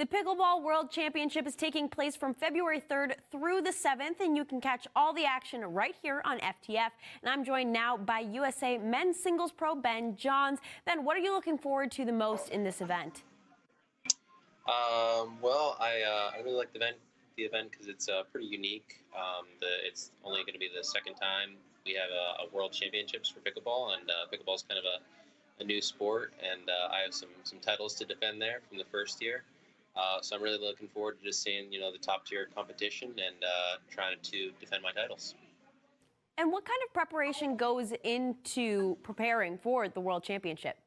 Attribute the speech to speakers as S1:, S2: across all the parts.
S1: The Pickleball World Championship is taking place from February 3rd through the 7th, and you can catch all the action right here on FTF. And I'm joined now by USA men's singles pro Ben Johns. Ben, what are you looking forward to the most in this event?
S2: I really like the event because it's pretty unique. It's only going to be the second time we have a World Championships for pickleball, and pickleball is kind of a new sport, and I have some titles to defend there from the first year. So I'm really looking forward to just seeing, the top tier competition and trying to defend my titles.
S1: And what kind of preparation goes into preparing for the World Championship?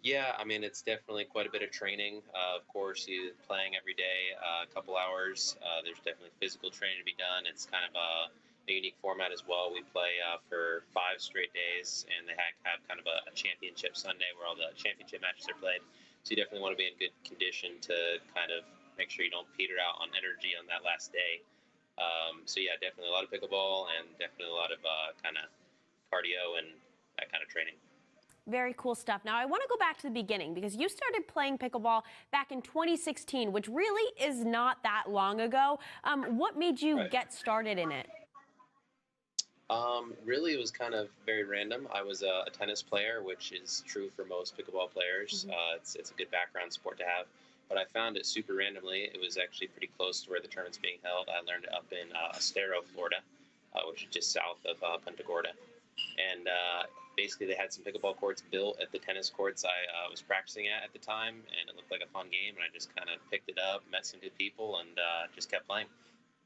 S2: Yeah, I mean, it's definitely quite a bit of training. Of course, you're playing every day, a couple hours. There's definitely physical training to be done. It's kind of a unique format as well. We play for 5 straight days, and they have kind of a championship Sunday where all the championship matches are played. So you definitely want to be in good condition to kind of make sure you don't peter out on energy on that last day. So yeah, definitely a lot of pickleball and definitely a lot of kind of cardio and that kind of training.
S1: Very cool stuff. Now, I want to go back to the beginning because you started playing pickleball back in 2016, which really is not that long ago. What made you get started in it?
S2: Really, it was kind of very random. I was a tennis player, which is true for most pickleball players. It's a good background sport to have. But I found it super randomly. It was actually pretty close to where the tournament's being held. I learned it up in Estero, Florida, which is just south of Punta Gorda. And basically, they had some pickleball courts built at the tennis courts I was practicing at the time, and it looked like a fun game. And I just kind of picked it up, met some good people, and just kept playing.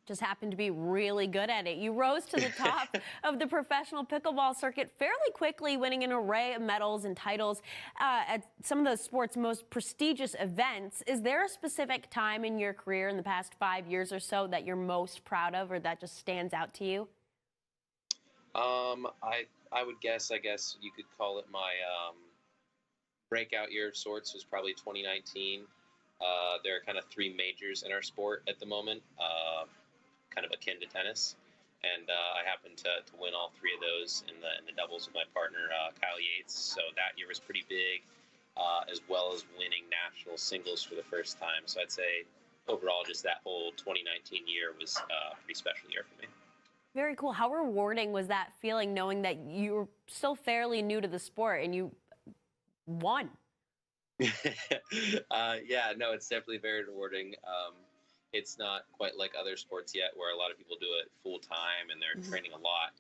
S1: Just happened to be really good at it. You rose to the top of the professional pickleball circuit fairly quickly, winning an array of medals and titles at some of the sport's most prestigious events. Is there a specific time in your career in the past 5 years or so that you're most proud of or that just stands out to you?
S2: I would guess, you could call it my breakout year of sorts was probably 2019. There are kind of 3 majors in our sport at the moment, kind of akin to tennis, and I happened to win all 3 of those in the doubles with my partner Kyle Yates. So that year was pretty big, as well as winning national singles for the first time. So I'd say overall, just that whole 2019 year was a pretty special year for me.
S1: Very cool. How rewarding was that feeling knowing that you were still fairly new to the sport and you won?
S2: Yeah, no, it's definitely very rewarding. It's not quite like other sports yet where a lot of people do it full time and they're training a lot.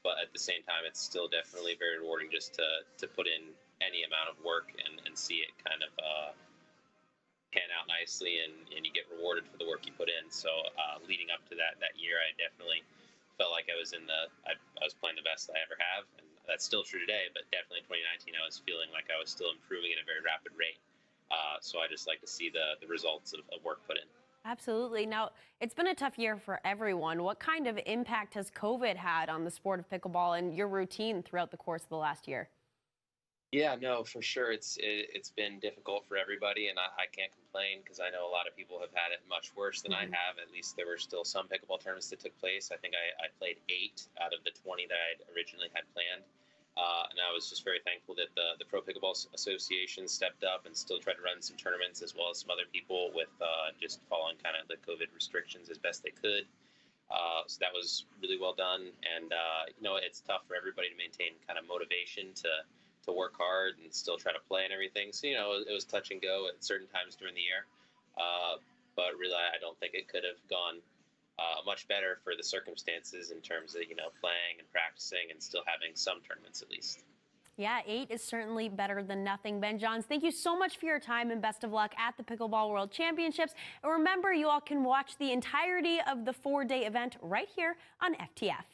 S2: But at the same time, it's still definitely very rewarding just to put in any amount of work and see it kind of pan out nicely and you get rewarded for the work you put in. So leading up to that year, I definitely felt like I was I was playing the best I ever have, and that's still true today. But definitely in 2019, I was feeling like I was still improving at a very rapid rate. So I just like to see the results of work put in.
S1: Absolutely. Now, it's been a tough year for everyone. What kind of impact has COVID had on the sport of pickleball and your routine throughout the course of the last year?
S2: Yeah, no, for sure. It's been difficult for everybody, and I can't complain because I know a lot of people have had it much worse than I have. At least there were still some pickleball tournaments that took place. I think I played 8 out of the 20 that I originally had planned. And I was just very thankful that the Pro Pickleball Association stepped up and still tried to run some tournaments, as well as some other people with just following kind of the COVID restrictions as best they could. So that was really well done. And, it's tough for everybody to maintain kind of motivation to work hard and still try to play and everything. So, it was touch and go at certain times during the year. But really, I don't think it could have gone much better for the circumstances in terms of, playing and practicing and still having some tournaments at least.
S1: Yeah, 8 is certainly better than nothing. Ben Johns, thank you so much for your time and best of luck at the Pickleball World Championships. And remember, you all can watch the entirety of the 4-day event right here on FTF.